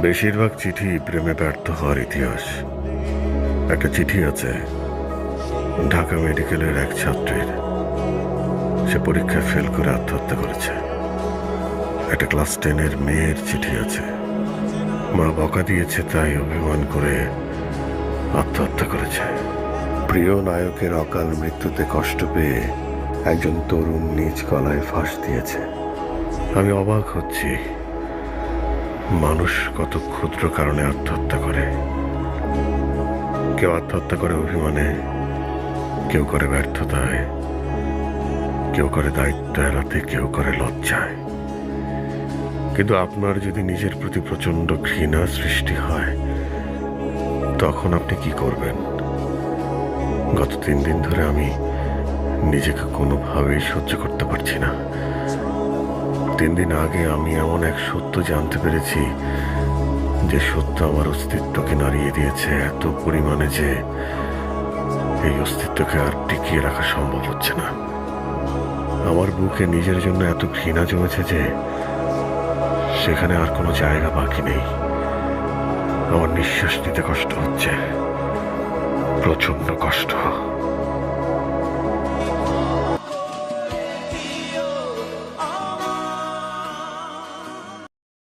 বেশিরভাগ চিঠি প্রেমে ব্যর্থ হওয়ার ইতিহাস। একটা চিঠি আছে ঢাকা মেডিকেলের এক ছাত্রীর। সে পরীক্ষায় ফেল করে আত্মহত্যা করেছে। একটা ক্লাস 10-এর মেয়ের চিঠি আছে, মা বকা দিয়েছে তাই অভিমান করে আত্মহত্যা করেছে। প্রিয় নায়কের অকাল মৃত্যুতে কষ্ট পেয়ে একজন তরুণ নিজ গলায় ফাঁস দিয়েছে। আমি অবাক হচ্ছি, মানুষ কত ক্ষুদ্র কারণে আত্মহত্যা করে। কেউ আত্মহত্যা করে অভিমানে, কেউ করে ব্যর্থতায়, কেউ করে দায়িত্ব এড়াতে, কেউ করে লজ্জায়। কিন্তু আপনার যদি নিজের প্রতি প্রচন্ড ঘৃণা সৃষ্টি হয়, তখন আপনি কি করবেন? গত 3 দিন ধরে আমি নিজেকে কোনোভাবেই সহ্য করতে পারছি না। 3 দিন আগে আমি এমন এক সত্য জানতে পেরেছি, যে সত্য আমার অস্তিত্বকে নাড়িয়ে দিয়েছে এত পরিমাণে যে এই অস্তিত্বকে আর টিকিয়ে রাখা সম্ভব হচ্ছে না। আমার বুকে নিজের জন্য এত ঘৃণা জমেছে যে সেখানে আর কোনো জায়গা বাকি নেই। আমার নিঃশ্বাস নিতে কষ্ট হচ্ছে, প্রচন্ড কষ্ট।